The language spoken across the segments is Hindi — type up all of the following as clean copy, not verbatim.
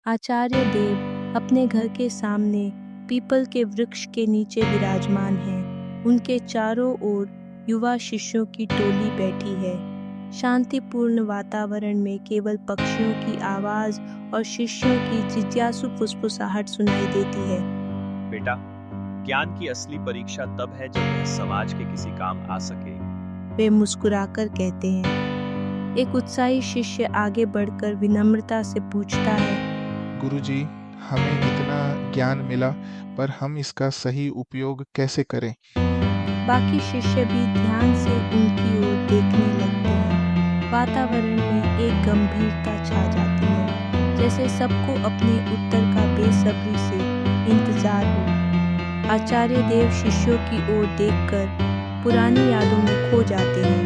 आचार्य देव अपने घर के सामने पीपल के वृक्ष के नीचे विराजमान हैं। उनके चारों ओर युवा शिष्यों की टोली बैठी है। शांतिपूर्ण वातावरण में केवल पक्षियों की आवाज और शिष्यों की जिज्ञासु फुसफुसाहट सुनाई देती है। बेटा, ज्ञान की असली परीक्षा तब है जब वह समाज के किसी काम आ सके। वे मुस्कुराकर कहते हैं। एक उत्साही शिष्य आगे बढ़कर विनम्रता से पूछता है, गुरुजी, हमें इतना ज्ञान मिला, पर हम इसका सही उपयोग कैसे करें? बाकी शिष्य भी ध्यान से उनकी ओर देखने लगते हैं। वातावरण में एक गंभीरता छा जाती है, जैसे सबको अपने उत्तर का बेसब्री से इंतजार हो। आचार्य देव शिष्यों की ओर देखकर पुरानी यादों में खो जाते हैं।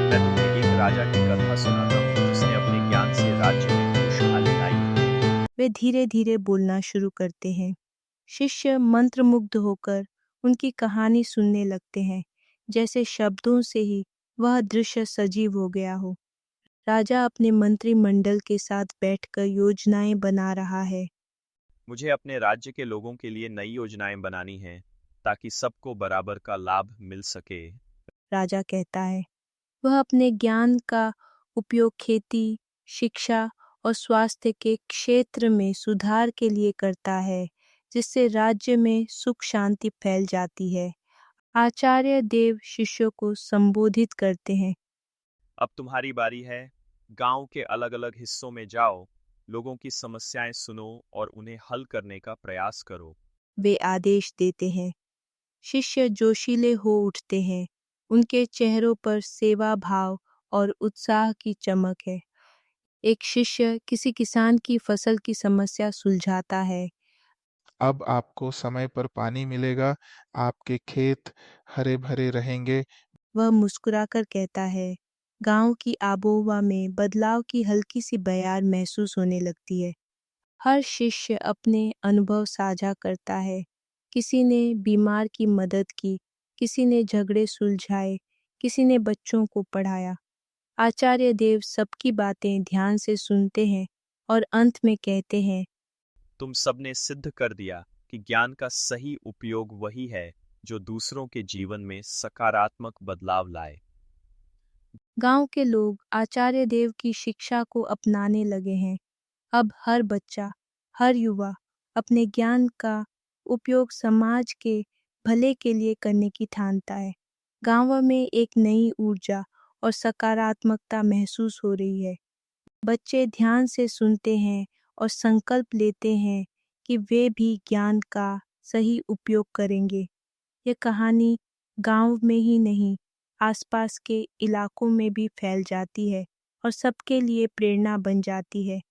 मैं तुम्हें एक राजा की कथा सुनाता हूँ जिसने अपने ज्ञान से राज्य में खुशहाली लाई। वे धीरे धीरे बोलना शुरू करते हैं। शिष्य मंत्रमुग्ध होकर उनकी कहानी सुनने लगते हैं, जैसे शब्दों से ही वह दृश्य सजीव हो गया हो। राजा अपने मंत्रिमंडल के साथ बैठकर योजनाएं बना रहा है। मुझे अपने राज्य के लोगों के लिए नई योजनाएं बनानी हैं ताकि सबको बराबर का लाभ मिल सके। राजा कहता है। वह अपने ज्ञान का उपयोग खेती, शिक्षा और स्वास्थ्य के क्षेत्र में सुधार के लिए करता है, जिससे राज्य में सुख शांति फैल जाती है। आचार्य देव शिष्यों को संबोधित करते हैं। अब तुम्हारी बारी है। गांव के अलग-अलग हिस्सों में जाओ, लोगों की समस्याएं सुनो और उन्हें हल करने का प्रयास करो। वे आदेश देते हैं। शिष्य जोशीले हो उठते हैं। उनके चेहरों पर सेवा भाव और उत्साह की चमक है। एक शिष्य किसी किसान की फसल की समस्या सुलझाता है। अब आपको समय पर पानी मिलेगा, आपके खेत हरे-भरे रहेंगे। वह मुस्कुराकर कहता है। गांव की आबोहवा में बदलाव की हल्की सी बयार महसूस होने लगती है। हर शिष्य अपने अनुभव साझा करता है। किसी ने बीमार की मदद की, किसी ने झगड़े सुलझाए, किसी ने बच्चों को पढ़ाया। आचार्य देव सबकी बातें ध्यान से सुनते हैं और अंत में कहते हैं, तुम सबने सिद्ध कर दिया कि ज्ञान का सही उपयोग वही है जो दूसरों के जीवन में सकारात्मक बदलाव लाए। गांव के लोग आचार्य देव की शिक्षा को अपनाने लगे हैं। अब हर बच्चा, हर युवा अपने ज्ञान का उपयोग समाज के भले के लिए करने की ठानता है। गांव में एक नई ऊर्जा और सकारात्मकता महसूस हो रही है। बच्चे ध्यान से सुनते हैं और संकल्प लेते हैं कि वे भी ज्ञान का सही उपयोग करेंगे। यह कहानी गांव में ही नहीं, आसपास के इलाकों में भी फैल जाती है और सबके लिए प्रेरणा बन जाती है।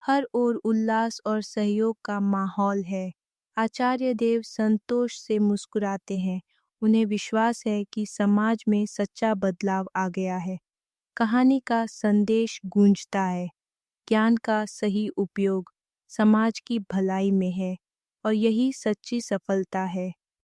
हर ओर उल्लास और सहयोग का माहौल है। आचार्य देव संतोष से मुस्कुराते हैं। उन्हें विश्वास है कि समाज में सच्चा बदलाव आ गया है। कहानी का संदेश गूंजता है। ज्ञान का सही उपयोग समाज की भलाई में है और यही सच्ची सफलता है।